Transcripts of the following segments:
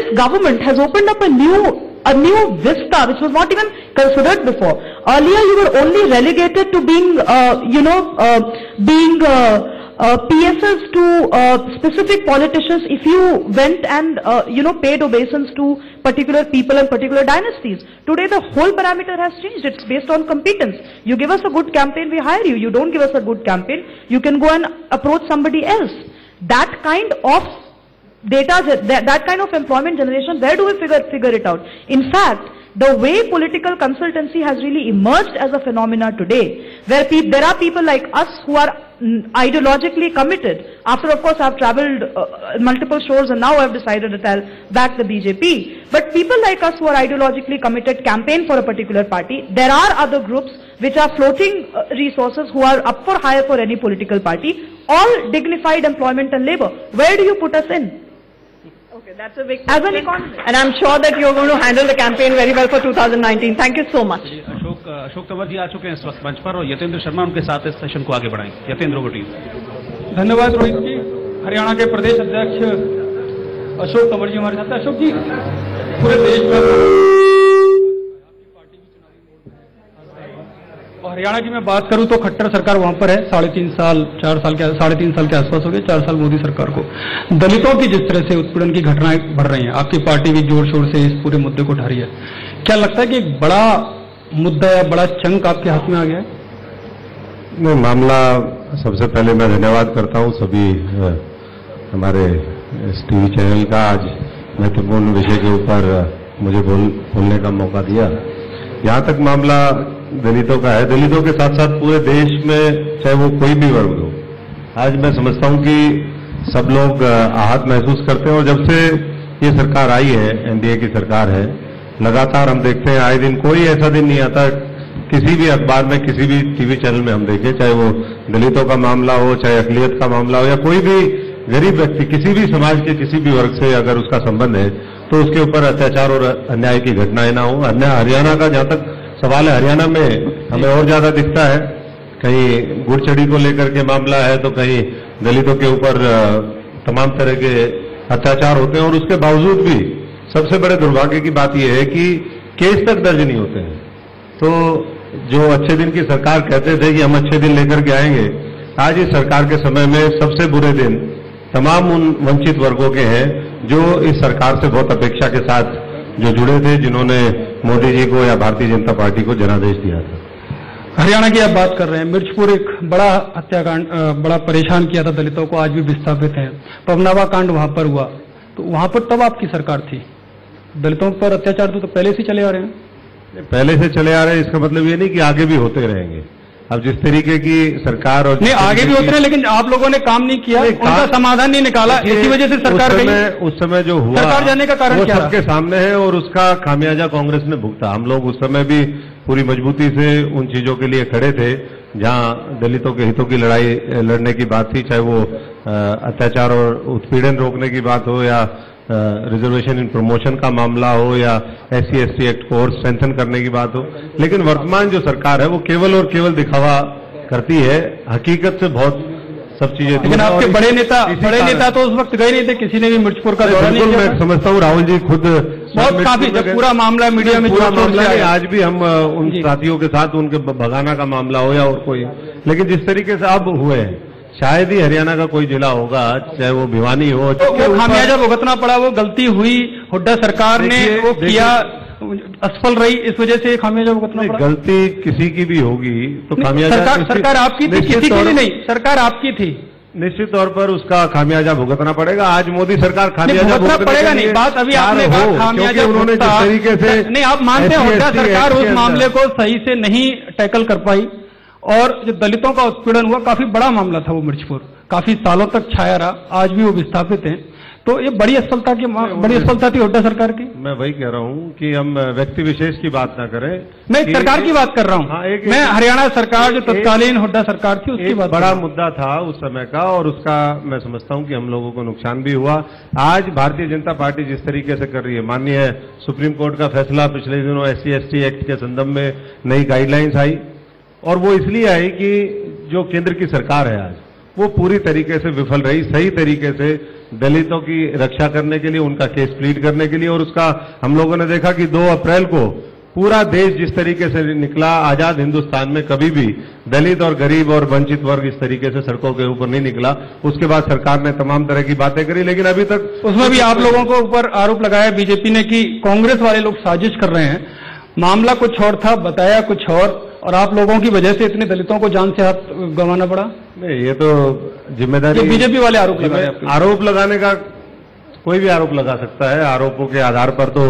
this government has opened up a new vista which was not even considered before. Earlier you were only relegated to being PSs to specific politicians if you went and paid obeisance to particular people and particular dynasties. Today the whole parameter has changed. It's based on competence. You give us a good campaign, we hire you. You don't give us a good campaign, you can go and approach somebody else. That kind of data, that kind of employment generation, where do we figure it out? In fact, the way political consultancy has really emerged as a phenomena today, where there are people like us who are ideologically committed. After, of course, I've traveled multiple shores and now I've decided that I'll back the BJP. But people like us who are ideologically committed campaign for a particular party. There are other groups which are floating resources who are up for hire for any political party. All dignified employment and labor. Where do you put us in? Okay, that's a big question. As an economist. And I'm sure that you're going to handle the campaign very well for 2019. Thank you so much. Ashok Tanwar ji आ चुके हैं इस वक्त मंच पर और यतेंद्र शर्मा उनके साथ इस सेशन को आगे बढ़ाएंगे। Yatendra, over to you. धन्यवाद रोहित जी। हरियाणा के प्रदेश अध्यक्ष अशोक तंवर जी हमारे साथ हैं। अशोक जी, पूरे देश में और हरियाणा की मैं बात करूं तो खट्टर सरकार वहां पर है, 3.5 साल 4 साल के 3.5 साल के आसपास हो गए, 4 साल मोदी सरकार को। दलितों की जिस तरह से उत्पीड़न की घटनाएं बढ़ रही हैं, आपकी पार्टी भी जोर शोर से इस पूरे मुद्दे को उठा रही है। क्या लगता है कि एक बड़ा मुद्दा या बड़ा चंक आपके हाथ में आ गया है? नहीं, मामला, सबसे पहले मैं धन्यवाद करता हूं सभी हमारे इस टीवी चैनल का, आज महत्वपूर्ण विषय के ऊपर मुझे बोलने का मौका दिया। यहां तक मामला दलितों का है, दलितों के साथ साथ पूरे देश में, चाहे वो कोई भी वर्ग हो, आज मैं समझता हूं कि सब लोग आहत महसूस करते हैं। और जब से ये सरकार आई है, एनडीए की सरकार है, लगातार हम देखते हैं, आए दिन कोई ऐसा दिन नहीं आता किसी भी अखबार में, किसी भी टीवी चैनल में हम देखें, चाहे वो दलितों का मामला हो, चाहे अकलियत का मामला हो, या कोई भी गरीब व्यक्ति किसी भी समाज के किसी भी वर्ग से अगर उसका संबंध है तो उसके ऊपर अत्याचार और अन्याय की घटनाएं ना हो। हरियाणा का जहां तक सवाल है, हरियाणा में हमें और ज्यादा दिखता है, कहीं गुड़चड़ी को लेकर के मामला है तो कहीं दलितों के ऊपर तमाम तरह के अत्याचार होते हैं। और उसके बावजूद भी सबसे बड़े दुर्भाग्य की बात यह है कि केस तक दर्ज नहीं होते हैं। तो जो अच्छे दिन की सरकार कहते थे कि हम अच्छे दिन लेकर के आएंगे, आज इस सरकार के समय में सबसे बुरे दिन तमाम उन वंचित वर्गों के हैं जो इस सरकार से बहुत अपेक्षा के साथ जो जुड़े थे, जिन्होंने मोदी जी को या भारतीय जनता पार्टी को जनादेश दिया था। हरियाणा की आप बात कर रहे हैं, मिर्चपुर एक बड़ा हत्याकांड, बड़ा परेशान किया था दलितों को, आज भी विस्थापित हैं। पवनावा कांड वहां पर हुआ, तो वहां पर तब आपकी सरकार थी। दलितों पर अत्याचार तो पहले से चले आ रहे हैं। पहले से चले आ रहे हैं, इसका मतलब ये नहीं कि आगे भी होते रहेंगे। अब जिस तरीके की सरकार और नहीं, आगे भी होते हैं, लेकिन आप लोगों ने काम नहीं किया, उनका समाधान नहीं निकाला, इसी वजह से सरकार उस समय जो हुआ, सरकार जाने का कारण क्या सबके सामने है और उसका खामियाजा कांग्रेस ने भुगता। हम लोग उस समय भी पूरी मजबूती से उन चीजों के लिए खड़े थे जहां दलितों के हितों की लड़ाई लड़ने की बात थी, चाहे वो अत्याचार और उत्पीड़न रोकने की बात हो, या रिजर्वेशन इन प्रमोशन का मामला हो, या SC/ST एक्ट को और स्ट्रेंथन करने की बात हो। लेकिन वर्तमान जो सरकार है वो केवल और केवल दिखावा करती है, हकीकत से बहुत सब चीजें। लेकिन आपके बड़े नेता तो उस वक्त गए नहीं थे, किसी ने भी मिर्चपुर का दौरा नहीं किया। मैं समझता हूँ राहुल जी खुद बहुत काफी पूरा मामला मीडिया में पूरा मामला है, आज भी हम उन साथियों के साथ उनके भगाना का मामला हो या और कोई, लेकिन जिस तरीके से अब हुए हैं, शायद ही हरियाणा का कोई जिला होगा, चाहे वो भिवानी हो, तो खामियाजा भुगतना पड़ा। वो गलती हुई, हुड्डा सरकार ने वो किया, असफल रही, इस वजह से खामियाजा भुगतना पड़ा। गलती किसी की भी होगी तो खामियाजा सरकार आपकी थी, किसी की नहीं, सरकार आपकी थी, निश्चित तौर पर उसका खामियाजा भुगतना पड़ेगा। आज मोदी सरकार खामियाजा भुगतना पड़ेगा नहीं, बात अभी आपने खामियाजा उन्होंने जिस तरीके से नहीं, आप मानते हैं हुड्डा सरकार उस मामले को सही से नहीं टैकल कर पाई, और जो दलितों का उत्पीड़न हुआ, काफी बड़ा मामला था वो मिर्चपुर, काफी सालों तक छाया रहा, आज भी वो विस्थापित हैं। तो ये बड़ी असफलता थी हुड्डा सरकार की। मैं वही कह रहा हूँ कि हम व्यक्ति विशेष की बात ना करें, मैं सरकार की बात कर रहा हूँ। मैं हरियाणा सरकार जो तत्कालीन हुड्डा सरकार थी उसकी बात। बड़ा मुद्दा था उस समय का, और उसका मैं समझता हूँ कि हम लोगों को नुकसान भी हुआ। आज भारतीय जनता पार्टी जिस तरीके से कर रही है, माननीय सुप्रीम कोर्ट का फैसला पिछले दिनों SC/ST एक्ट के संदर्भ में नई गाइडलाइंस आई, और वो इसलिए आई कि जो केंद्र की सरकार है आज, वो पूरी तरीके से विफल रही। सही तरीके से दलितों की रक्षा करने के लिए, उनका केस प्लीड करने के लिए, और उसका हम लोगों ने देखा कि 2 अप्रैल को पूरा देश जिस तरीके से निकला, आजाद हिंदुस्तान में कभी भी दलित और गरीब और वंचित वर्ग इस तरीके से सड़कों के ऊपर नहीं निकला। उसके बाद सरकार ने तमाम तरह की बातें करी, लेकिन अभी तक उसमें भी आप लोगों को ऊपर आरोप लगाया बीजेपी ने कि कांग्रेस वाले लोग साजिश कर रहे हैं। मामला कुछ और था, बताया कुछ और आप लोगों की वजह से इतने दलितों को जान से हाथ गंवाना पड़ा। नहीं, ये तो जिम्मेदारी बीजेपी वाले आरोप लगा रहे हैं। आरोप लगाने का कोई भी आरोप लगा सकता है। आरोपों के आधार पर तो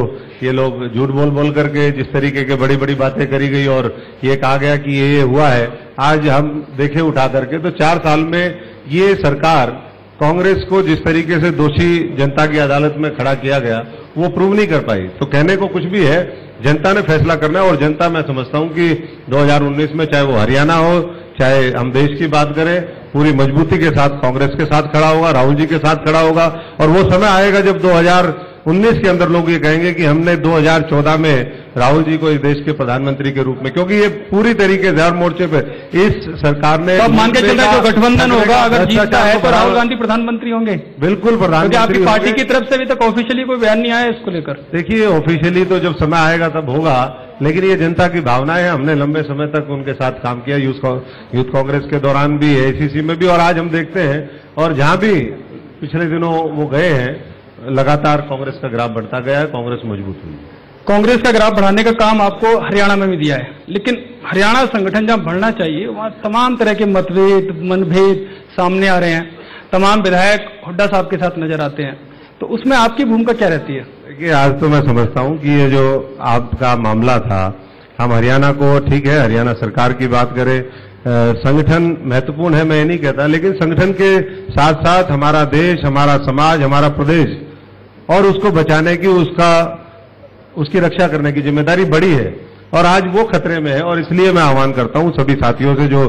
ये लोग झूठ बोल करके जिस तरीके के बड़ी बड़ी बातें करी गई और ये कहा गया कि ये हुआ है, आज हम देखें उठा करके तो 4 साल में ये सरकार कांग्रेस को जिस तरीके से दोषी जनता की अदालत में खड़ा किया गया वो प्रूव नहीं कर पाई। तो कहने को कुछ भी है, जनता ने फैसला करना है। और जनता, मैं समझता हूं कि 2019 में चाहे वो हरियाणा हो, चाहे हम देश की बात करें, पूरी मजबूती के साथ कांग्रेस के साथ खड़ा होगा, राहुल जी के साथ खड़ा होगा। और वो समय आएगा जब 2019 के अंदर लोग ये कहेंगे कि हमने 2014 में राहुल जी को इस देश के प्रधानमंत्री के रूप में, क्योंकि ये पूरी तरीके से हर मोर्चे पे इस सरकार ने तो मान के चल रहा है जो गठबंधन होगा अगर जीतता है तो राहुल गांधी प्रधानमंत्री होंगे। बिल्कुल प्रधानमंत्री। आपकी पार्टी की तरफ से अभी तक ऑफिशियली कोई बयान नहीं आया इसको लेकर। देखिए, ऑफिशियली तो जब समय आएगा तब होगा, लेकिन ये जनता की भावना है। हमने लंबे समय तक उनके साथ काम किया, यूथ कांग्रेस के दौरान भी, एआईसीसी में भी, और आज हम देखते हैं और जहां भी पिछले दिनों वो गए हैं, लगातार कांग्रेस का ग्राफ बढ़ता गया है, कांग्रेस मजबूत हुई। कांग्रेस का ग्राफ बढ़ाने का काम आपको हरियाणा में भी दिया है, लेकिन हरियाणा संगठन जहां बढ़ना चाहिए वहां तमाम तरह के मनभेद सामने आ रहे हैं। तमाम विधायक हुड्डा साहब के साथ नजर आते हैं, तो उसमें आपकी भूमिका क्या रहती है? देखिए, आज तो मैं समझता हूं कि ये जो आपका मामला था, हम हरियाणा को, ठीक है, हरियाणा सरकार की बात करें, संगठन महत्वपूर्ण है, मैं ये नहीं कहता, लेकिन संगठन के साथ साथ हमारा देश, हमारा समाज, हमारा प्रदेश और उसको बचाने की, उसकी रक्षा करने की जिम्मेदारी बड़ी है और आज वो खतरे में है। और इसलिए मैं आह्वान करता हूं सभी साथियों से, जो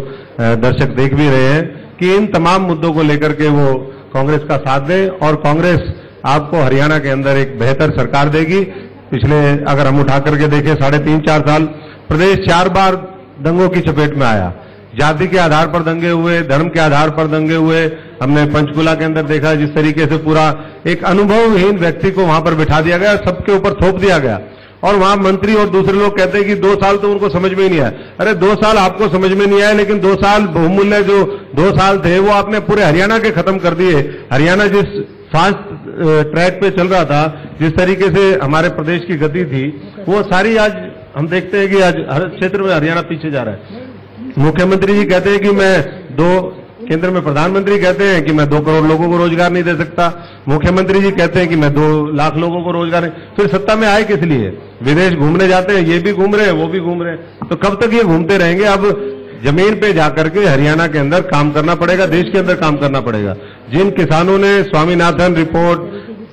दर्शक देख भी रहे हैं, कि इन तमाम मुद्दों को लेकर के वो कांग्रेस का साथ दें और कांग्रेस आपको हरियाणा के अंदर एक बेहतर सरकार देगी। पिछले अगर हम उठा करके देखें 3.5-4 साल प्रदेश 4 बार दंगों की चपेट में आया। जाति के आधार पर दंगे हुए, धर्म के आधार पर दंगे हुए। हमने पंचकुला के अंदर देखा जिस तरीके से पूरा एक अनुभवहीन व्यक्ति को वहां पर बिठा दिया गया, सबके ऊपर थोप दिया गया और वहां मंत्री और दूसरे लोग कहते हैं कि 2 साल तो उनको समझ में ही नहीं आया। अरे 2 साल आपको समझ में नहीं आया, लेकिन 2 साल बहुमूल्य जो 2 साल थे वो आपने पूरे हरियाणा के खत्म कर दिए। हरियाणा जिस फास्ट ट्रैक पे चल रहा था, जिस तरीके से हमारे प्रदेश की गति थी, वो सारी आज हम देखते हैं कि आज हर क्षेत्र में हरियाणा पीछे जा रहा है। मुख्यमंत्री जी कहते हैं कि केंद्र में प्रधानमंत्री कहते हैं कि मैं 2 करोड़ लोगों को रोजगार नहीं दे सकता। मुख्यमंत्री जी कहते हैं कि मैं 2 लाख लोगों को रोजगार नहीं। फिर सत्ता में आए किस लिए? विदेश घूमने जाते हैं, ये भी घूम रहे हैं, वो भी घूम रहे हैं। तो कब तक ये घूमते रहेंगे? अब जमीन पे जाकर के हरियाणा के अंदर काम करना पड़ेगा, देश के अंदर काम करना पड़ेगा। जिन किसानों ने स्वामीनाथन रिपोर्ट,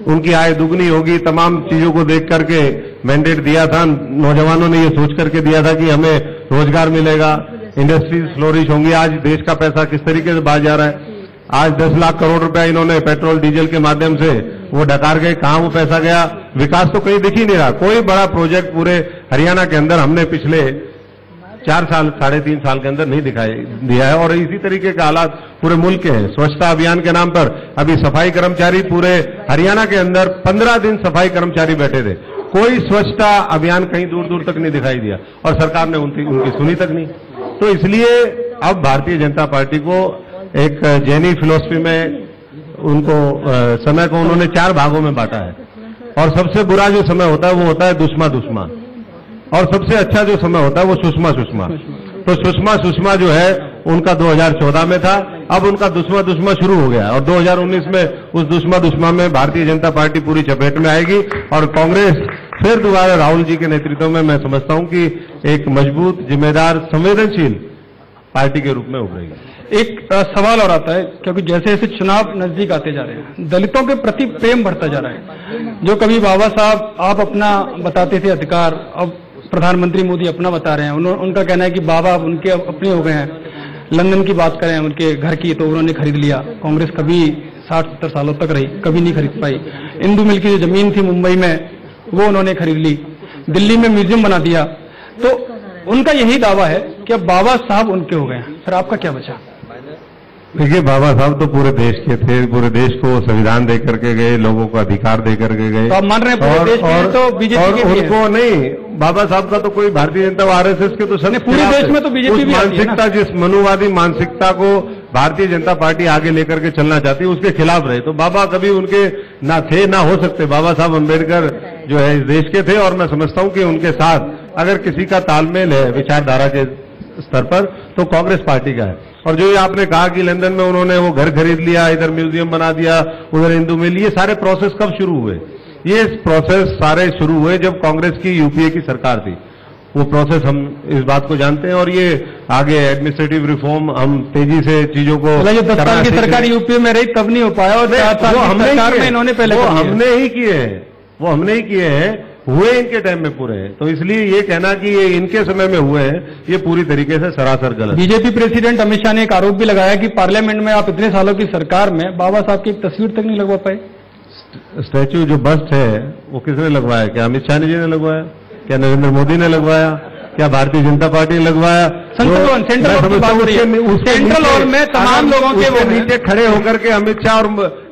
उनकी आय दुगनी होगी, तमाम चीजों को देख करके मैंडेट दिया था, नौजवानों ने ये सोच करके दिया था कि हमें रोजगार मिलेगा, इंडस्ट्रीज फ्लोरिश होंगी। आज देश का पैसा किस तरीके से बाहर जा रहा है। आज 10 लाख करोड़ रुपया इन्होंने पेट्रोल डीजल के माध्यम से वो डकार गए, कहां वो पैसा गया? विकास तो कहीं दिख ही नहीं रहा। कोई बड़ा प्रोजेक्ट पूरे हरियाणा के अंदर हमने पिछले 4 साल 3.5 साल के अंदर नहीं दिखाई दिया है। और इसी तरीके के हालात पूरे मुल्क के हैं। स्वच्छता अभियान के नाम पर अभी सफाई कर्मचारी पूरे हरियाणा के अंदर 15 दिन सफाई कर्मचारी बैठे थे। कोई स्वच्छता अभियान कहीं दूर दूर तक नहीं दिखाई दिया और सरकार ने उनकी सुनी तक नहीं। तो इसलिए अब भारतीय जनता पार्टी को एक जैनी फिलॉसफी में उनको समय को उन्होंने 4 भागों में बांटा है। और सबसे बुरा जो समय होता है वो होता है दुश्मा, और सबसे अच्छा जो समय होता है वो सुषमा। तो सुषमा जो है उनका 2014 में था, अब उनका दुश्मा शुरू हो गया और 2019 में उस दुश्मा में भारतीय जनता पार्टी पूरी चपेट में आएगी और कांग्रेस फिर दोबारा राहुल जी के नेतृत्व में मैं समझता हूं कि एक मजबूत, जिम्मेदार, संवेदनशील पार्टी के रूप में उभरेगी। एक सवाल और आता है, क्योंकि जैसे जैसे चुनाव नजदीक आते जा रहे हैं, दलितों के प्रति प्रेम बढ़ता जा रहा है। जो कभी बाबा साहब आप अपना बताते थे अधिकार, अब प्रधानमंत्री मोदी अपना बता रहे हैं। उनका कहना है कि बाबा अब उनके अपने हो गए हैं। लंदन की बात करें उनके घर की, तो उन्होंने खरीद लिया। कांग्रेस कभी 60-70 सालों तक रही, कभी नहीं खरीद पाई। इंदू मिल की जो जमीन थी मुंबई में, वो उन्होंने खरीद ली। दिल्ली में म्यूजियम बना दिया। तो उनका यही दावा है कि अब बाबा साहब उनके हो गए हैं। फिर आपका क्या बचा? देखिए, बाबा साहब तो पूरे देश के थे, पूरे देश को संविधान दे करके गए, लोगों को अधिकार दे करके गए। तो आप मान रहे हैं पूरे देश के तो बीजेपी के उनको नहीं, बाबा साहब का तो कोई भारतीय जनता आरएसएस के तो सब पूरे देश में तो बीजेपी भी मानसिकता, जिस मनुवादी मानसिकता को भारतीय जनता पार्टी आगे लेकर के चलना चाहती है उसके खिलाफ रहे। तो बाबा कभी उनके ना थे ना हो सकते। बाबा साहब अम्बेडकर जो है इस देश के थे, और मैं समझता हूं कि उनके साथ अगर किसी का तालमेल है विचारधारा के स्तर पर तो कांग्रेस पार्टी का है। और जो आपने कहा कि लंदन में उन्होंने वो घर खरीद लिया, इधर म्यूजियम बना दिया, उधर हिंदू मिल, ये सारे प्रोसेस कब शुरू हुए? ये प्रोसेस सारे शुरू हुए जब कांग्रेस की यूपीए की सरकार थी। वो प्रोसेस हम इस बात को जानते हैं, और ये आगे एडमिनिस्ट्रेटिव रिफॉर्म हम तेजी से चीजों को 10 साल की सरकार यूपीए में रही तब नहीं हो पाया, और 4 साल की सरकार में इन्होंने पहले हमने ही किए हैं, वो हमने ही किए हैं, हुए इनके टाइम में पूरे हैं। तो इसलिए ये कहना कि ये इनके समय में हुए हैं, ये पूरी तरीके से सरासर गलत। बीजेपी प्रेसिडेंट अमित शाह ने एक आरोप भी लगाया कि पार्लियामेंट में आप इतने सालों की सरकार में बाबा साहब की एक तस्वीर तक नहीं लगवा पाए। स्टैच्यू जो बस्ट है वो किसने लगवाया? क्या अमित शाह जी ने लगवाया? क्या नरेंद्र मोदी ने लगवाया? क्या भारतीय जनता पार्टी ने लगवाया? सेंट्रल हॉल में तमाम लोगों के नीचे खड़े होकर के अमित शाह और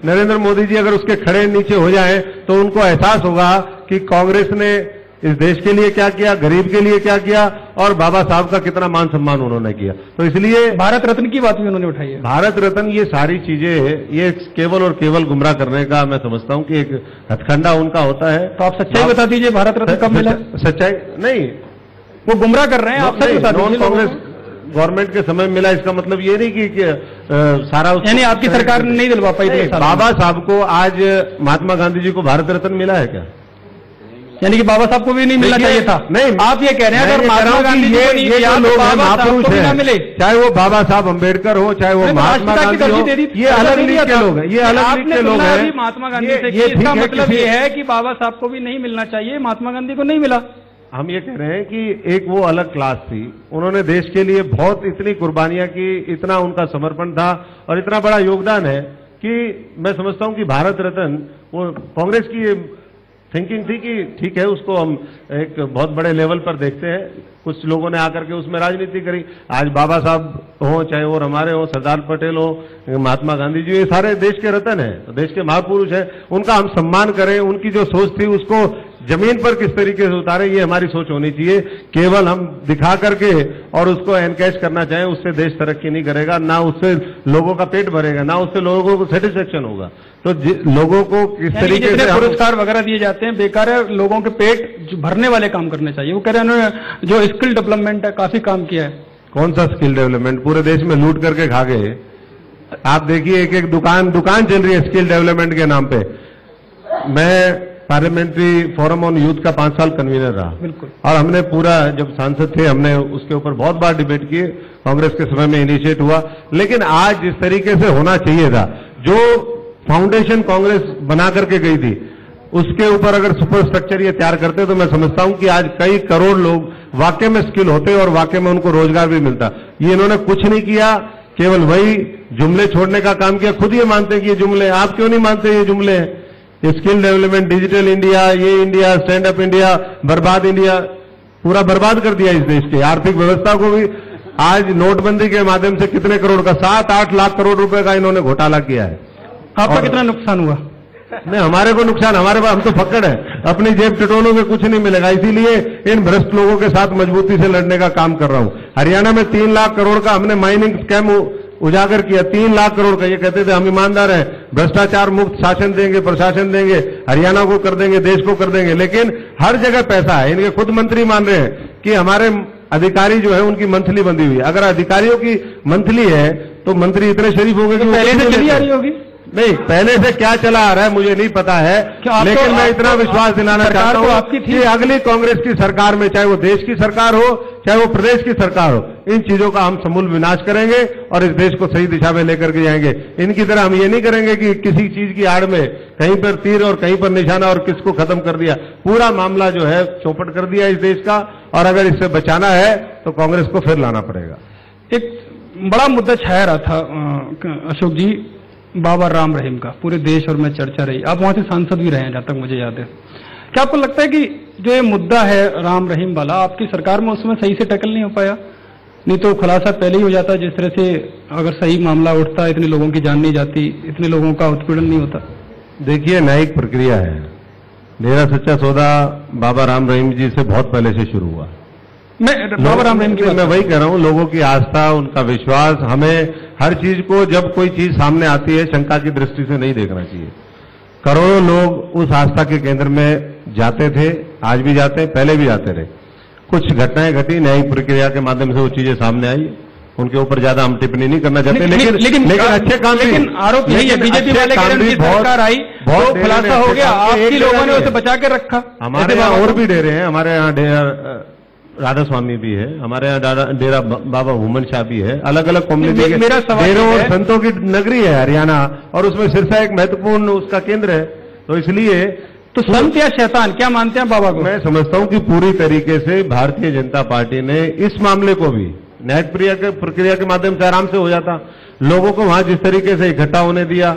नरेंद्र मोदी जी अगर उसके खड़े नीचे हो जाएं तो उनको एहसास होगा कि कांग्रेस ने इस देश के लिए क्या किया, गरीब के लिए क्या किया, और बाबा साहब का कितना मान सम्मान उन्होंने किया। तो इसलिए भारत रत्न की बात भी उन्होंने उठाई है। भारत रत्न, ये सारी चीजें ये केवल और केवल गुमराह करने का मैं समझता हूं कि एक हथकंडा उनका होता है। तो आप सच्चाई बता दीजिए, भारत रत्न कब मिला? सच्चाई नहीं, वो गुमराह कर रहे हैं, आप सच बता दीजिए। कांग्रेस गवर्नमेंट के समय मिला, इसका मतलब ये नहीं कि सारा यानी आपकी सरकार ने नहीं दिलवा पाई। बाबा साहब को आज महात्मा गांधी जी को भारत रत्न मिला है क्या? यानी कि बाबा साहब को भी नहीं मिलना चाहिए था? नहीं, आप ये कह रहे हैं अगर महात्मा गांधी जी को नहीं दिया तो महापुरुष है, मिले, चाहे वो बाबा साहब अम्बेडकर हो, चाहे वो महात्मा गांधी हो, ये अलग लीग के लोग हैं, ये अलग लीग के लोग हैं। महात्मा गांधी से इसका मतलब ये है कि बाबा साहब को भी नहीं मिलना चाहिए, महात्मा गांधी को नहीं मिला। हम ये कह रहे हैं कि एक वो अलग क्लास थी, उन्होंने देश के लिए बहुत इतनी कुर्बानियां की, इतना उनका समर्पण था और इतना बड़ा योगदान है कि मैं समझता हूं कि भारत रत्न, वो कांग्रेस की थिंकिंग थी कि ठीक है उसको हम एक बहुत बड़े लेवल पर देखते हैं। कुछ लोगों ने आकर के उसमें राजनीति करी। आज बाबा साहब हो, चाहे वो हमारे हो, सरदार पटेल हो, महात्मा गांधी जी, ये सारे देश के रत्न हैं, देश के महापुरुष हैं, उनका हम सम्मान करें। उनकी जो सोच थी उसको जमीन पर किस तरीके से उतारे, ये हमारी सोच होनी चाहिए। केवल हम दिखा करके और उसको एनकैश करना चाहें, उससे देश तरक्की नहीं करेगा, ना उससे लोगों का पेट भरेगा, ना उससे लोगों को सेटिस्फेक्शन होगा। तो लोगों को किस तरीके से पुरस्कार वगैरह दिए जाते हैं बेकार है, लोगों के पेट भरने वाले काम करने चाहिए। वो कह रहे हैं उन्होंने जो स्किल डेवलपमेंट है काफी काम किया है। कौन सा स्किल डेवलपमेंट? पूरे देश में लूट करके खा गए। आप देखिए एक एक दुकान चल रही है स्किल डेवलपमेंट के नाम पे। मैं पार्लियामेंट्री फोरम ऑन यूथ का 5 साल कन्वीनर रहा, बिल्कुल, और हमने पूरा, जब सांसद थे हमने उसके ऊपर बहुत बार डिबेट किए, कांग्रेस के समय में इनिशिएट हुआ। लेकिन आज जिस तरीके से होना चाहिए था, जो फाउंडेशन कांग्रेस बना करके गई थी, उसके ऊपर अगर सुपर स्ट्रक्चर ये तैयार करते तो मैं समझता हूं कि आज कई करोड़ लोग वाकई में स्किल होते और वाकई में उनको रोजगार भी मिलता। ये इन्होंने कुछ नहीं किया, केवल वही जुमले छोड़ने का काम किया। खुद ये मानते हैं कि ये जुमले, आप क्यों नहीं मानते ये जुमले हैं? स्किल डेवलपमेंट, डिजिटल इंडिया, ये इंडिया, स्टैंड अप इंडिया, बर्बाद इंडिया, पूरा बर्बाद कर दिया इस देश की आर्थिक व्यवस्था को भी। आज नोटबंदी के माध्यम से कितने करोड़ का, 7-8 लाख करोड़ रुपए का इन्होंने घोटाला किया है। आपका कितना नुकसान हुआ? नहीं, हमारे को नुकसान, हमारे पास, हम तो फक्कड़ है, अपनी जेब टटोलोगे कुछ नहीं मिलेगा। इसीलिए इन भ्रष्ट लोगों के साथ मजबूती से लड़ने का काम कर रहा हूं। हरियाणा में 3 लाख करोड़ का हमने माइनिंग स्कैम उजागर किया, 3 लाख करोड़ का। ये कहते थे हम ईमानदार हैं, भ्रष्टाचार मुक्त शासन देंगे, प्रशासन देंगे, हरियाणा को कर देंगे, देश को कर देंगे। लेकिन हर जगह पैसा है। इनके खुद मंत्री मान रहे हैं कि हमारे अधिकारी जो है उनकी मंथली बंधी हुई है। अगर अधिकारियों की मंथली है तो मंत्री इतने शरीफ हो गए कि पहले से चली आ रही होगी। नहीं, पहले से क्या चला आ रहा है मुझे नहीं पता है, लेकिन मैं इतना विश्वास दिलाना चाहता हूं कि अगली कांग्रेस की सरकार में, चाहे वो देश की सरकार हो, चाहे वो प्रदेश की सरकार हो, इन चीजों का हम समूल विनाश करेंगे और इस देश को सही दिशा में लेकर के जाएंगे। इनकी तरह हम ये नहीं करेंगे कि किसी चीज की आड़ में कहीं पर तीर और कहीं पर निशाना और किसको खत्म कर दिया। पूरा मामला जो है चौपट कर दिया इस देश का, और अगर इससे बचाना है तो कांग्रेस को फिर लाना पड़ेगा। एक बड़ा मुद्दा छाया रहा था अशोक जी, बाबा राम रहीम का, पूरे देश और में चर्चा रही। आप वहां से सांसद भी रहे हैं जहां तक मुझे याद है। क्या आपको लगता है कि जो ये मुद्दा है राम रहीम वाला, आपकी सरकार में उसमें सही से टैकल नहीं हो पाया? नहीं तो खुलासा पहले ही हो जाता, जिस तरह से अगर सही मामला उठता, इतने लोगों की जान नहीं जाती, इतने लोगों का उत्पीड़न नहीं होता। देखिए, न्यायिक प्रक्रिया है। डेरा सच्चा सौदा बाबा राम रहीम जी से बहुत पहले से शुरू हुआ। बाबा राम रहीम की मैं वही कह रहा हूं, लोगों की आस्था, उनका विश्वास, हमें हर चीज को, जब कोई चीज सामने आती है, शंका की दृष्टि से नहीं देखना चाहिए। करोड़ों लोग उस आस्था के केंद्र में जाते थे, आज भी जाते हैं, पहले भी जाते रहे। कुछ घटनाएं घटी, न्यायिक प्रक्रिया के माध्यम से वो चीजें सामने आई, उनके ऊपर ज्यादा हम टिप्पणी नहीं करना चाहते, लेकिन अच्छे काम, लेकिन आरोप यही है, बीजेपी वाले कह रहे हैं सरकार आई बहुत खुलासा हो गया, आपकी लोगों ने उसे बचा के रखा। हमारे यहाँ और भी डेरे हैं, हमारे यहाँ डेरा राधा स्वामी भी है, हमारे यहाँ डेरा बाबा भूमन शाह भी है, अलग अलग कम्युनिटी के डेरों और संतों की नगरी है हरियाणा, और उसमें सिरसा एक महत्वपूर्ण उसका केंद्र है। तो इसलिए तो संत या शैतान क्या मानते हैं बाबा को? मैं समझता हूं कि पूरी तरीके से भारतीय जनता पार्टी ने इस मामले को भी न्यायिक प्रक्रिया के माध्यम से आराम से हो जाता। लोगों को वहां जिस तरीके से इकट्ठा होने दिया,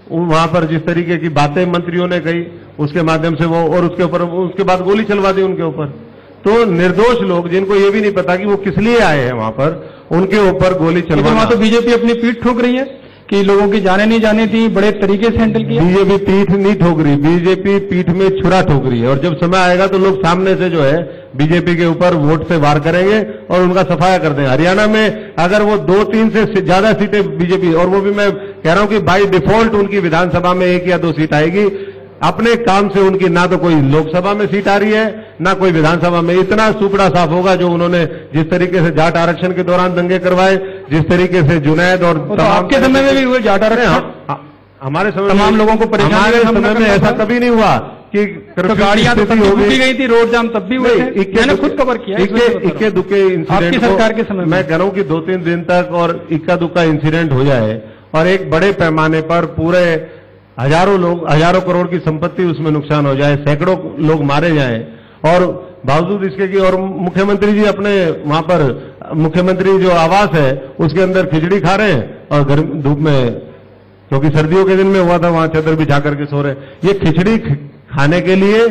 वहां पर जिस तरीके की बातें मंत्रियों ने कही, उसके माध्यम से वो, और उसके बाद गोली चलवा दी उनके ऊपर। तो निर्दोष लोग, जिनको ये भी नहीं पता कि वो किस लिए आए हैं वहां पर, उनके ऊपर गोली चलवा। वहां तो बीजेपी अपनी पीठ ठोक रही है कि लोगों की जाने नहीं जाने थी, बड़े तरीके से हैंडल किया। बीजेपी पीठ नहीं ठोक रही, बीजेपी पीठ में छुरा ठोक रही है, और जब समय आएगा तो लोग सामने से जो है बीजेपी के ऊपर वोट से वार करेंगे और उनका सफाया कर देंगे। हरियाणा में अगर वो 2-3 से ज्यादा सीटें बीजेपी, और वो भी मैं कह रहा हूं कि बाय डिफॉल्ट उनकी विधानसभा में 1 या 2 सीट आएगी, अपने काम से उनकी ना तो कोई लोकसभा में सीट आ रही है, ना कोई विधानसभा में। इतना सुपड़ा साफ होगा जो उन्होंने जिस तरीके से जाट आरक्षण के दौरान दंगे करवाए, जिस तरीके से जुनैद और तो आपके समय में भी हुए जाट आरक्षण? हमारे समय तमाम लोगों को परेशानी, हमारे समय में ऐसा कभी नहीं हुआ कि तो गाड़ियां तो रुकी गई थी, रोड जाम तब भी हुए थे, मैंने खुद कवर किया। इक्के दुक्के इंसिडेंट सरकार के समय मैं कह रहा हूं कि 2-3 दिन तक और इक्का दुक्का इंसिडेंट हो जाए और एक बड़े पैमाने पर पूरे हजारों करोड़ की संपत्ति उसमें नुकसान हो जाए, सैकड़ों लोग मारे जाएं, और बावजूद इसके कि और मुख्यमंत्री जी अपने वहां पर मुख्यमंत्री जो आवास है उसके अंदर खिचड़ी खा रहे हैं और गर्म धूप में, क्योंकि सर्दियों के दिन में हुआ था, वहां चादर बिछा करके सो रहे। ये खिचड़ी खाने के लिए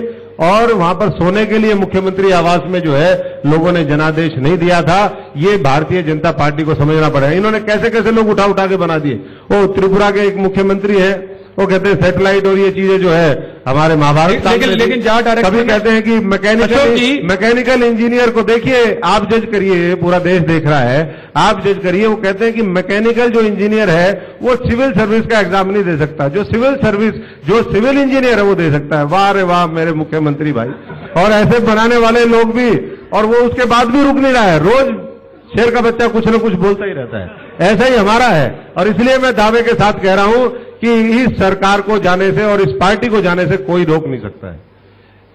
और वहां पर सोने के लिए मुख्यमंत्री आवास में जो है लोगों ने जनादेश नहीं दिया था। ये भारतीय जनता पार्टी को समझना पड़ेगा। इन्होंने कैसे कैसे लोग उठा उठा के बना दिए। वो त्रिपुरा के एक मुख्यमंत्री है, वो कहते हैं सैटेलाइट और ये चीजें जो है हमारे महाभारत, लेकिन जाट कभी कहते हैं कि मैकेनिकल इंजीनियर को देखिए, आप जज करिए, पूरा देश देख रहा है, आप जज करिए। वो कहते हैं कि मैकेनिकल जो इंजीनियर है वो सिविल सर्विस का एग्जाम नहीं दे सकता, जो सिविल इंजीनियर है वो दे सकता है। वाह रे वाह मेरे मुख्यमंत्री भाई। और ऐसे बनाने वाले लोग भी, और वो उसके बाद भी रुक नहीं रहा है, रोज शेर का बच्चा कुछ न कुछ बोलता ही रहता है। ऐसा ही हमारा है, और इसलिए मैं दावे के साथ कह रहा हूं कि इस सरकार को जाने से और इस पार्टी को जाने से कोई रोक नहीं सकता है।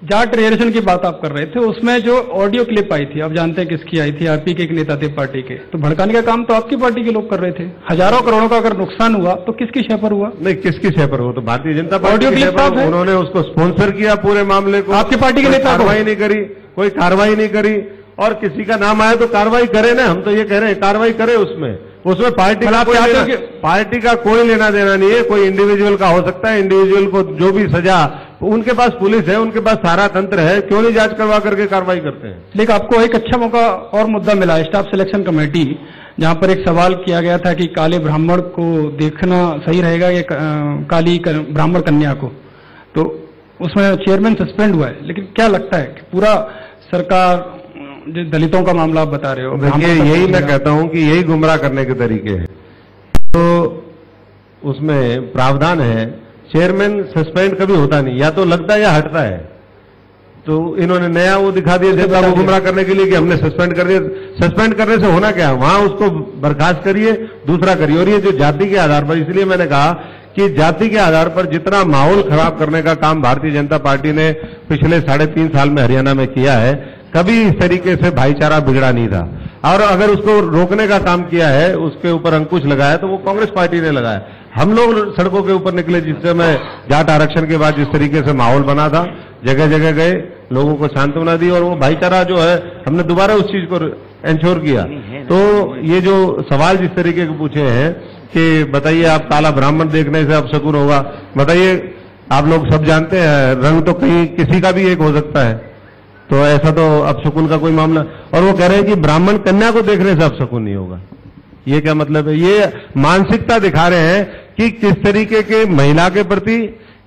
जाट रिजर्वेशन की बात आप कर रहे थे, उसमें जो ऑडियो क्लिप आई थी, आप जानते हैं किसकी आई थी? आपी के एक नेता थे पार्टी के, तो भड़काने का काम तो आपकी पार्टी के लोग कर रहे थे। हजारों करोड़ों का अगर नुकसान हुआ तो किसकी शय पर हुआ? नहीं, किसकी शय पर हुआ? तो Bharatiya Janata party audio clip है, उन्होंने उसको स्पॉन्सर किया पूरे मामले को। आपकी पार्टी के नेता कार्रवाई नहीं करी, कोई कार्रवाई नहीं करी, और किसी का नाम आया तो कार्रवाई करे ना। हम तो ये कह रहे हैं कार्रवाई करे, उसमें पार्टी का कोई लेना देना नहीं है। कोई इंडिविजुअल का हो सकता है, इंडिविजुअल को जो भी सजा, उनके पास पुलिस है, उनके पास सारा तंत्र है, क्यों नहीं जांच करवा करके कार्रवाई करते हैं? लेकिन आपको एक अच्छा मौका और मुद्दा मिला, स्टाफ सिलेक्शन कमेटी, जहां पर एक सवाल किया गया था कि काले ब्राह्मण को देखना सही रहेगा या काली ब्राह्मण कन्या को, तो उसमें चेयरमैन सस्पेंड हुआ है। लेकिन क्या लगता है कि पूरा सरकार, जो दलितों का मामला आप बता रहे हो, देखिए यही मैं कहता हूं कि यही गुमराह करने के तरीके हैं। तो उसमें प्रावधान है, चेयरमैन सस्पेंड कभी होता नहीं, या तो लगता है या हटता है। तो इन्होंने नया वो दिखा दिया जनता को गुमराह करने के लिए कि हमने सस्पेंड कर दिया। सस्पेंड करने से होना क्या है? वहां उसको बर्खास्त करिए, दूसरा करिए। और ये जो जाति के आधार पर, इसलिए मैंने कहा कि जाति के आधार पर जितना माहौल खराब करने का काम भारतीय जनता पार्टी ने पिछले 3.5 साल में हरियाणा में किया है, कभी इस तरीके से भाईचारा बिगड़ा नहीं था। और अगर उसको रोकने का काम किया है, उसके ऊपर अंकुश लगाया, तो वो कांग्रेस पार्टी ने लगाया। हम लोग सड़कों के ऊपर निकले जिस समय जाट आरक्षण के बाद जिस तरीके से माहौल बना था, जगह जगह गए, लोगों को सांत्वना दी, और वो भाईचारा जो है हमने दोबारा उस चीज को एंश्योर किया। तो ये जो सवाल जिस तरीके के पूछे हैं कि बताइए आप काला ब्राह्मण देखने से अब शकुन होगा, बताइए आप लोग सब जानते हैं रंग तो कहीं किसी का भी एक हो सकता है। तो ऐसा तो अपशकुन का कोई मामला, और वो कह रहे हैं कि ब्राह्मण कन्या को देखने से अपशकुन नहीं होगा। ये क्या मतलब है? ये मानसिकता दिखा रहे हैं कि किस तरीके के महिला के प्रति,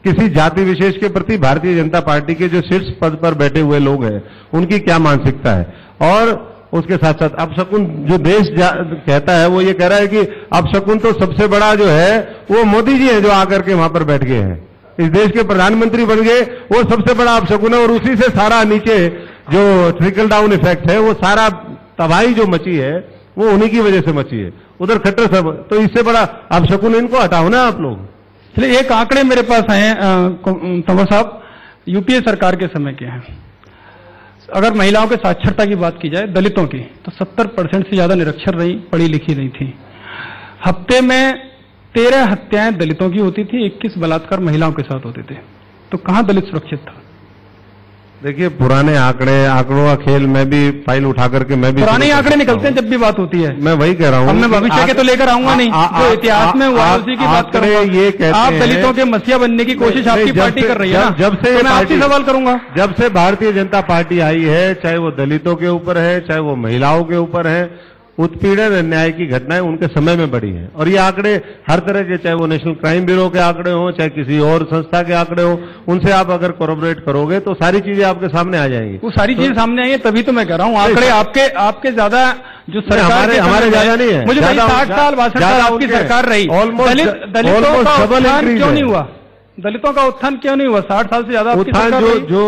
किसी जाति विशेष के प्रति भारतीय जनता पार्टी के जो शीर्ष पद पर बैठे हुए लोग हैं उनकी क्या मानसिकता है। और उसके साथ साथ अपशकुन जो देश कहता है, वो ये कह रहा है कि अपशकुन तो सबसे बड़ा जो है वो मोदी जी है, जो आकर के वहां पर बैठ गए हैं, इस देश के प्रधानमंत्री बन गए, वो सबसे बड़ा अपशकुन है। और उसी से सारा नीचे जो ट्रिकल डाउन इफेक्ट है, वो सारा तबाही जो मची है वो उन्हीं की वजह से मची है। उधर खट्टर सब, तो इससे बड़ा अपशकुन इनको हटाओ ना आप लोग। चलिए, एक आंकड़े मेरे पास आए हैं तंवर साहब, यूपीए सरकार के समय के हैं। अगर महिलाओं के साक्षरता की बात की जाए, दलितों की, तो 70% से ज्यादा निरक्षर रही, पढ़ी लिखी नहीं थी। हफ्ते में 13 हत्याएं दलितों की होती थी, 21 बलात्कार महिलाओं के साथ होते थे। तो कहां दलित सुरक्षित था? देखिए, पुराने आंकड़ों का खेल, मैं भी फाइल उठा करके मैं भी पुराने आंकड़े निकलते हैं जब भी बात होती है। मैं वही कह रहा हूँ। अब मैं भविष्य के तो लेकर आऊंगा नहीं, जो इतिहास में हुआ उसी की बात करूंगा। ये कहते आप दलितों के मसीहा बनने की कोशिश आपकी पार्टी कर रही है ना? जब से मैं आपसे सवाल करूंगा, जब से भारतीय जनता पार्टी आई है, चाहे वो दलितों के ऊपर है, चाहे वो महिलाओं के ऊपर है, उत्पीड़न अन्याय की घटनाएं उनके समय में बढ़ी हैं। और ये आंकड़े हर तरह के, चाहे वो नेशनल क्राइम ब्यूरो के आंकड़े हों, चाहे किसी और संस्था के आंकड़े हों, उनसे आप अगर कोरोबरेट करोगे तो सारी चीजें आपके सामने आ जाएंगी। वो सारी चीजें सामने आई है, तभी तो मैं कह रहा हूँ आंकड़े आपके ज्यादा जो सरकार हमारे ज्यादा नहीं है। मुझे 60 साल 62 साल आपकी सरकार रही, दलितों का उत्थान क्यों नहीं हुआ? दलितों का उत्थान क्यों नहीं हुआ? 60 साल से ज्यादा उत्थान जो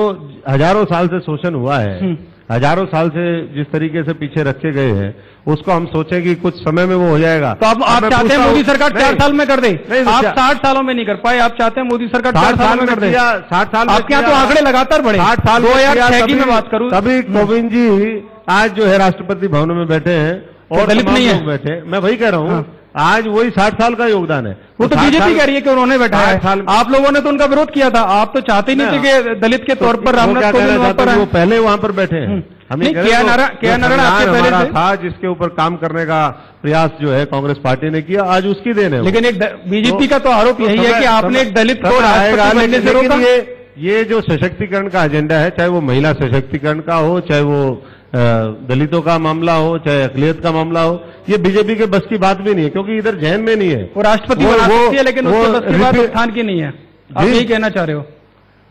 हजारों साल से शोषण हुआ है, हजारों साल से जिस तरीके से पीछे रखे गए हैं, उसको हम सोचें कि कुछ समय में वो हो जाएगा। तो अब आप चाहते हैं मोदी सरकार 4 साल में कर दे? आप 60 सालों में नहीं कर पाए, आप चाहते हैं मोदी सरकार 4 साल में कर दे? 60 साल आपके यहाँ तो आंकड़े लगातार बढ़े। 60 साल 2006 की मैं बात करूं, तभी कोविंद जी आज जो है राष्ट्रपति भवन में बैठे हैं और दलित नहीं है बैठे। मैं वही कह रहा हूँ, आज वही 60 साल का योगदान है। वो तो बीजेपी कह रही है कि उन्होंने बैठाया है। आप लोगों ने तो उनका विरोध किया था, आप तो चाहते ही नहीं थे कि दलित के तौर पर रामनाथ कोविंद वहां पर, वो पहले वहां पर बैठे हैं। क्या नारायण आपके पहले था, जिसके ऊपर काम करने का प्रयास जो है कांग्रेस पार्टी ने किया, आज उसकी देन है। लेकिन एक बीजेपी का तो आरोप यही है कि आपने एक दलित को राष्ट्रपति बनने से रोका। ये जो सशक्तिकरण का एजेंडा है, चाहे वो महिला सशक्तिकरण का हो, चाहे वो दलितों का मामला हो, चाहे अकलियत का मामला हो, ये बीजेपी के बस की बात भी नहीं है, क्योंकि इधर जहन में नहीं है। वो राष्ट्रपति बना सकती है, लेकिन उसके बस की बात उत्थान की नहीं है। आप यही कहना चाह रहे हो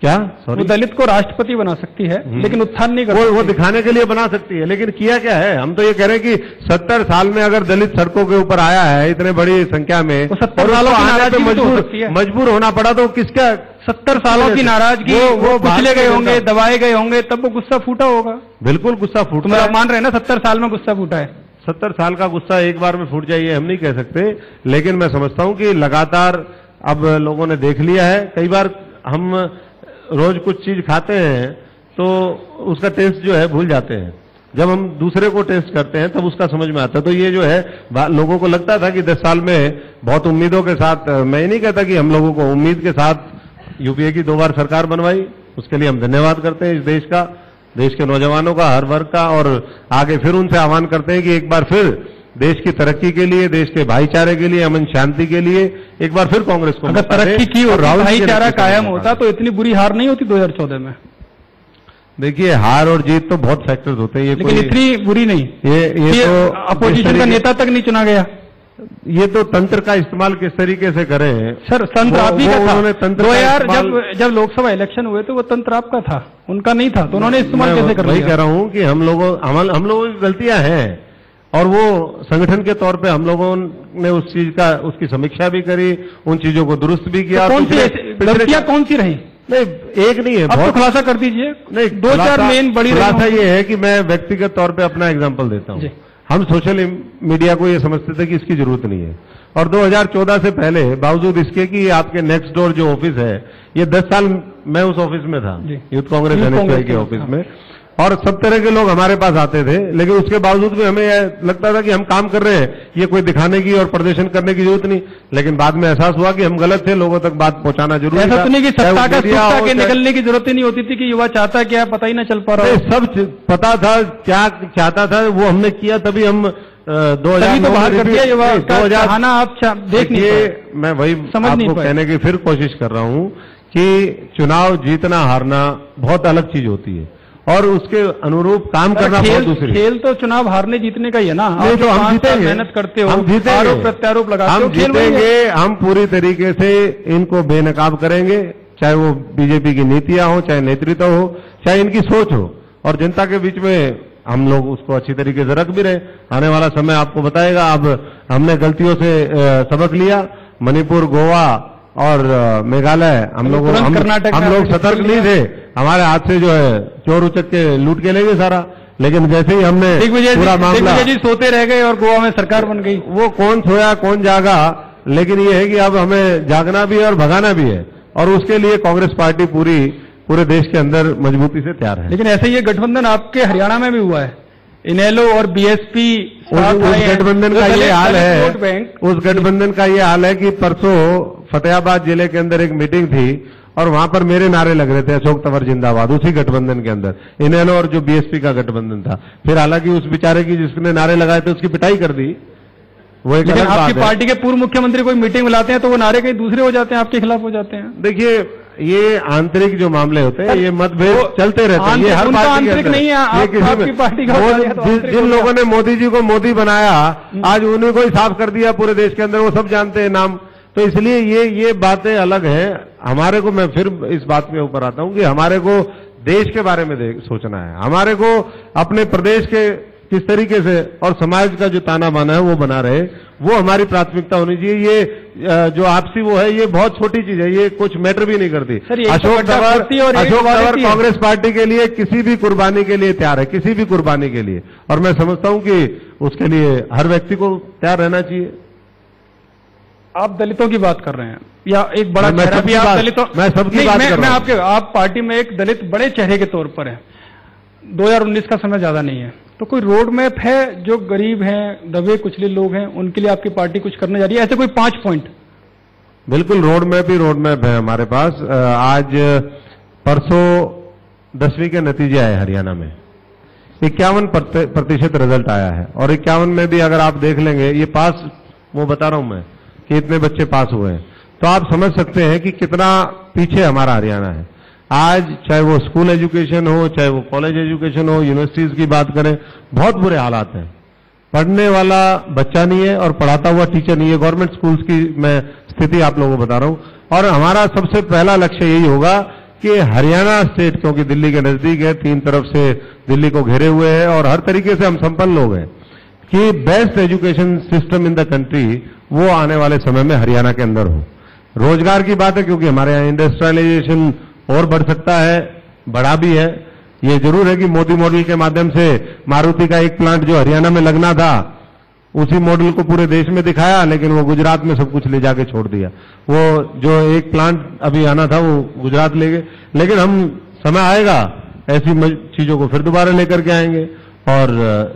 क्या? वो दलित को राष्ट्रपति बना सकती है, लेकिन उत्थान नहीं कर सकती। वो दिखाने के लिए बना सकती है, लेकिन किया क्या है? हम तो ये कह रहे हैं कि 70 साल में अगर दलित सड़कों के ऊपर आया है इतने बड़ी संख्या में, 70 सालों की नाराजगी मजबूर होना पड़ा, तो किसका 70 सालों की नाराजगी? वो कुचले गए होंगे, दबाए गए होंगे, तब वो गुस्सा फूटा होगा। बिल्कुल गुस्सा फूटा। तो आप मान रहे हैं ना 70 साल में गुस्सा फूटा है? 70 साल का गुस्सा एक बार में फूट जाइए हम नहीं कह सकते, लेकिन मैं समझता हूं कि लगातार अब लोगों ने देख लिया है। कई बार हम रोज कुछ चीज खाते हैं तो उसका टेस्ट जो है भूल जाते हैं, जब हम दूसरे को टेस्ट करते हैं तब उसका समझ में आता है। तो ये जो है, लोगों को लगता था कि 10 साल में बहुत उम्मीदों के साथ, मैं ये नहीं कहता कि हम लोगों को उम्मीद के साथ यूपीए की 2 बार सरकार बनवाई, उसके लिए हम धन्यवाद करते हैं इस देश का, देश के नौजवानों का, हर वर्ग का, और आगे फिर उनसे आह्वान करते हैं कि एक बार फिर देश की तरक्की के लिए, देश के भाईचारे के लिए, अमन शांति के लिए एक बार फिर कांग्रेस को अगर तरक्की की और भाईचारा कायम होता तो इतनी बुरी हार नहीं होती 2014 में। देखिए, हार और जीत तो बहुत फैक्टर्स होते हैं, लेकिन इतनी बुरी नहीं। ये तो अपोजिशन का नेता तक नहीं चुना गया। ये तो तंत्र का इस्तेमाल किस तरीके से करें सर? तंत्र आप ही का था। 2000 जब लोकसभा इलेक्शन हुए तो वो तंत्र आपका था, उनका नहीं था, तो उन्होंने इस्तेमाल कैसे कर लिया? वही कह रहा हूं कि हम लोगों की गलतियां हैं, और वो संगठन के तौर पे हम लोगों ने उस चीज का, उसकी समीक्षा भी करी, उन चीजों को दुरुस्त भी किया। कौन सी गलतियां कौन सी रही? नहीं, एक नहीं है, बहुत खुलासा कर दीजिए। नहीं, 2-4 मेन बड़ी खुलासा ये है कि मैं व्यक्तिगत तौर पे अपना एग्जांपल देता हूं। हम सोशल मीडिया को ये समझते थे कि इसकी जरूरत नहीं है, और 2014 से पहले बावजूद इसके कि आपके नेक्स्ट डोर जो ऑफिस है, ये 10 साल मैं उस ऑफिस में था, यूथ कांग्रेस एनएसयूआई के ऑफिस में, और सब तरह के लोग हमारे पास आते थे, लेकिन उसके बावजूद भी हमें लगता था कि हम काम कर रहे हैं, ये कोई दिखाने की और प्रदर्शन करने की जरूरत नहीं। लेकिन बाद में एहसास हुआ कि हम गलत थे, लोगों तक बात पहुंचाना जरूरी था। ऐसा तो नहीं कि सत्ता का सुत्ता के निकलने की जरूरत ही नहीं होती थी कि युवा चाहता क्या पता ही ना चल पा रहा? सब पता था क्या चाहता था, वो हमने किया, तभी हम 2000 तो बाहर कर दिया युवा का चाहना आप देख नहीं पाए। मैं वही आपको कहने की फिर कोशिश कर रहा हूं कि चुनाव जीतना हारना बहुत अलग चीज होती है, और उसके अनुरूप काम करना बहुत दूसरी। खेल तो चुनाव हारने जीतने का ही है ना। नहीं तो हम जीतेंगे, मेहनत करते हो, हम जीतेंगे, आरोप प्रत्यारोप लगाते हो, हम जीतेंगे। हम पूरी तरीके से इनको बेनकाब करेंगे, चाहे वो बीजेपी की नीतियां हो, चाहे नेतृत्व हो, चाहे इनकी सोच हो, और जनता के बीच में हम लोग उसको अच्छी तरीके से रख भी रहे। आने वाला समय आपको बताएगा। अब हमने गलतियों से सबक लिया। मणिपुर, गोवा और मेघालय हम लोग सतर्क नहीं थे। हमारे हाथ से जो है चोर उचक के लूट के ले गए सारा। लेकिन जैसे ही हमने पूरा मामला, दिग्विजय जी सोते रह गए और गोवा में सरकार बन गई। वो कौन सोया कौन जागा, लेकिन ये है कि अब हमें जागना भी है और भगाना भी है, और उसके लिए कांग्रेस पार्टी पूरे देश के अंदर मजबूती से तैयार है। लेकिन ऐसे ये गठबंधन आपके हरियाणा में भी हुआ है। इनेलो और बीएसपी उस गठबंधन का ये हाल है, उस गठबंधन का ये हाल है कि परसों फतेहाबाद जिले के अंदर एक मीटिंग थी और वहां पर मेरे नारे लग रहे थे, अशोक तंवर जिंदाबाद, उसी गठबंधन के अंदर, इनेलो और जो बीएसपी का गठबंधन था। फिर हालांकि उस बेचारे की जिसने नारे लगाए थे उसकी पिटाई कर दी, वो एक अलग बात है। आपकी पार्टी के पूर्व मुख्यमंत्री कोई मीटिंग बुलाते हैं तो वो नारे कहीं दूसरे हो जाते हैं, आपके खिलाफ हो जाते हैं। देखिए, ये आंतरिक जो मामले होते हैं, ये मतभेद चलते रहते हैं। ये हर पार्टी के अंदर नहीं है। आपकी पार्टी का जिन लोगों ने मोदी जी को मोदी बनाया, आज उन्हीं को ही साफ कर दिया पूरे देश के अंदर, वो सब जानते हैं नाम। तो इसलिए ये बातें अलग हैं। हमारे को, मैं फिर इस बात के ऊपर आता हूं कि हमारे को देश के बारे में सोचना है। हमारे को अपने प्रदेश के किस तरीके से और समाज का जो ताना बाना है वो बना रहे, वो हमारी प्राथमिकता होनी चाहिए। ये जो आपसी वो है, ये बहुत छोटी चीज है, ये कुछ मैटर भी नहीं करती। अशोक तंवर कांग्रेस पार्टी के लिए किसी भी कुर्बानी के लिए तैयार है, किसी भी कुर्बानी के लिए, और मैं समझता हूं कि उसके लिए हर व्यक्ति को तैयार रहना चाहिए। आप दलितों की बात कर रहे हैं या एक बड़ा चेहरा भी आप दलितों, मैं सबकी बात कर रहा हूं। आप पार्टी में एक दलित बड़े चेहरे के तौर पर है। 2019 का समय ज्यादा नहीं है, तो कोई रोड मैप है जो गरीब हैं, दबे कुचले लोग हैं, उनके लिए आपकी पार्टी कुछ करने जा रही है? ऐसे कोई 5 पॉइंट? बिल्कुल, रोड मैप ही रोड मैप है हमारे पास। आज परसों 10वीं के नतीजे आए हरियाणा में, 51% रिजल्ट आया है, और 51 में भी अगर आप देख लेंगे, ये पास, वो बता रहा हूं मैं कि इतने बच्चे पास हुए हैं, तो आप समझ सकते हैं कि कितना पीछे हमारा हरियाणा है। आज चाहे वो स्कूल एजुकेशन हो, चाहे वो कॉलेज एजुकेशन हो, यूनिवर्सिटीज की बात करें, बहुत बुरे हालात हैं। पढ़ने वाला बच्चा नहीं है और पढ़ाता हुआ टीचर नहीं है। गवर्नमेंट स्कूल्स की मैं स्थिति आप लोगों को बता रहा हूं। और हमारा सबसे पहला लक्ष्य यही होगा कि हरियाणा स्टेट, क्योंकि दिल्ली के नजदीक है, 3 तरफ से दिल्ली को घेरे हुए है और हर तरीके से हम संपन्न लोग हैं, कि best education system in the country वो आने वाले समय में हरियाणा के अंदर हो। रोजगार की बात है, क्योंकि हमारे यहाँ इंडस्ट्रियलाइजेशन और बढ़ सकता है, बढ़ा भी है। ये जरूर है कि मोदी मॉडल के माध्यम से मारुति का एक प्लांट जो हरियाणा में लगना था, उसी मॉडल को पूरे देश में दिखाया, लेकिन वो गुजरात में सब कुछ ले जाके छोड़ दिया। वो जो एक प्लांट अभी आना था वो गुजरात ले गए। लेकिन हम, समय आएगा, ऐसी चीजों को फिर दोबारा लेकर के आएंगे और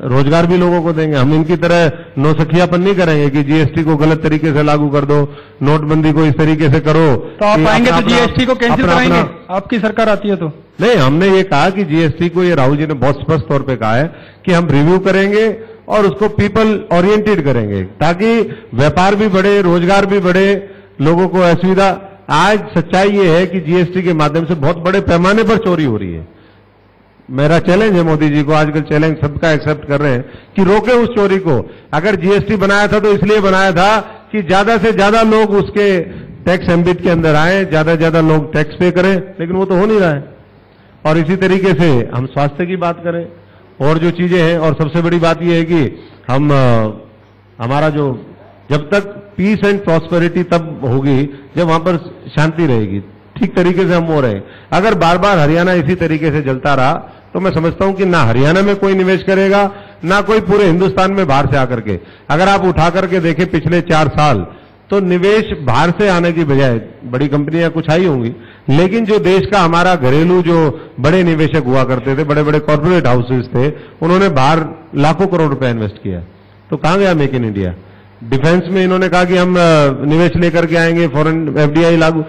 रोजगार भी लोगों को देंगे। हम इनकी तरह नौसखियापन नहीं करेंगे कि जीएसटी को गलत तरीके से लागू कर दो, नोटबंदी को इस तरीके से करो। तो आप आएंगे तो जीएसटी को कैंसिल कराएंगे? आपकी सरकार आती है तो? नहीं, हमने ये कहा कि जीएसटी को, ये राहुल जी ने बहुत स्पष्ट तौर पे कहा है कि हम रिव्यू करेंगे और उसको पीपल ओरिएंटेड करेंगे, ताकि व्यापार भी बढ़े, रोजगार भी बढ़े, लोगों को असुविधा। आज सच्चाई ये है कि जीएसटी के माध्यम से बहुत बड़े पैमाने पर चोरी हो रही है। मेरा चैलेंज है मोदी जी को, आजकल चैलेंज सबका एक्सेप्ट कर रहे हैं कि रोके उस चोरी को। अगर जीएसटी बनाया था तो इसलिए बनाया था कि ज्यादा से ज्यादा लोग उसके टैक्स एम्बिट के अंदर आए, ज्यादा से ज्यादा लोग टैक्स पे करें, लेकिन वो तो हो नहीं रहा है। और इसी तरीके से हम स्वास्थ्य की बात करें और जो चीजें हैं, और सबसे बड़ी बात यह है कि हम, हमारा जो, जब तक पीस एंड प्रॉस्पेरिटी तब होगी जब वहां पर शांति रहेगी, ठीक तरीके से हम हो रहे हैं। अगर बार बार हरियाणा इसी तरीके से जलता रहा तो मैं समझता हूं कि ना हरियाणा में कोई निवेश करेगा, ना कोई पूरे हिंदुस्तान में बाहर से आकर के। अगर आप उठा करके देखें पिछले 4 साल, तो निवेश बाहर से आने की बजाय, बड़ी कंपनियां कुछ आई होंगी, लेकिन जो देश का हमारा घरेलू जो बड़े निवेशक हुआ करते थे, बड़े बड़े कॉर्पोरेट हाउसेज थे, उन्होंने बाहर लाखों करोड़ रुपए इन्वेस्ट किया। तो कहां गया मेक इन इंडिया? डिफेंस में इन्होंने कहा कि हम निवेश लेकर के आएंगे, फॉरेन एफडीआई लागू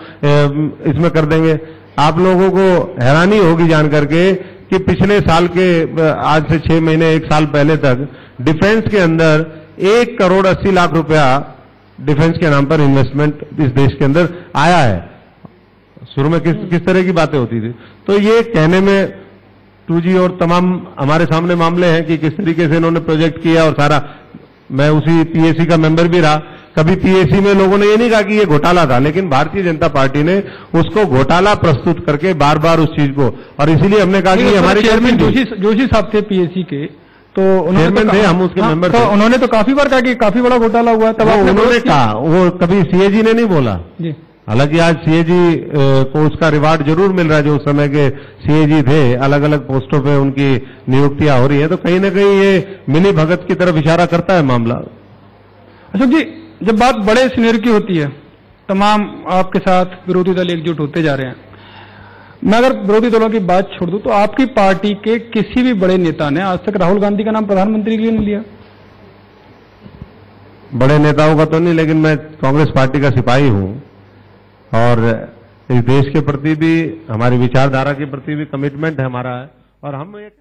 इसमें कर देंगे। आप लोगों को हैरानी होगी जान करके कि पिछले साल के, आज से 6 महीने, 1 साल पहले तक डिफेंस के अंदर 1 करोड़ 80 लाख रुपया डिफेंस के नाम पर इन्वेस्टमेंट इस देश के अंदर आया है। शुरू में किस तरह की बातें होती थी? तो ये कहने में 2G और तमाम हमारे सामने मामले हैं कि किस तरीके से इन्होंने प्रोजेक्ट किया और सारा। मैं उसी पीएसी का मेंबर भी रहा। कभी पीएसी में लोगों ने ये नहीं कहा कि ये घोटाला था, लेकिन भारतीय जनता पार्टी ने उसको घोटाला प्रस्तुत करके बार बार उस चीज को, और इसीलिए हमने कहा कि हमारे चेयरमैन जोशी साहब थे पीएसी के, तो चेयरमैन थे, हम उसके मेंबर थे। उन्होंने तो काफी बार कहा कि काफी बड़ा घोटाला हुआ, तब उन्होंने कहा, वो कभी सीएजी ने नहीं बोला जी। हालांकि आज सीएजी को उसका रिवार्ड जरूर मिल रहा है, जो उस समय के सीएजी थे, अलग अलग पोस्टों पे उनकी नियुक्तियां हो रही है, तो कहीं ना कहीं ये मिली भगत की तरफ इशारा करता है मामला। अशोक जी, जब बात बड़े सीनियर की होती है, तमाम आपके साथ विरोधी दल एकजुट होते जा रहे हैं। मैं अगर विरोधी दलों की बात छोड़ दूं तो आपकी पार्टी के किसी भी बड़े नेता ने आज तक राहुल गांधी का नाम प्रधानमंत्री के लिए नहीं लिया। बड़े नेताओं का तो नहीं, लेकिन मैं कांग्रेस पार्टी का सिपाही हूं और इस देश के प्रति भी, हमारी विचारधारा के प्रति भी कमिटमेंट है हमारा, और हम एक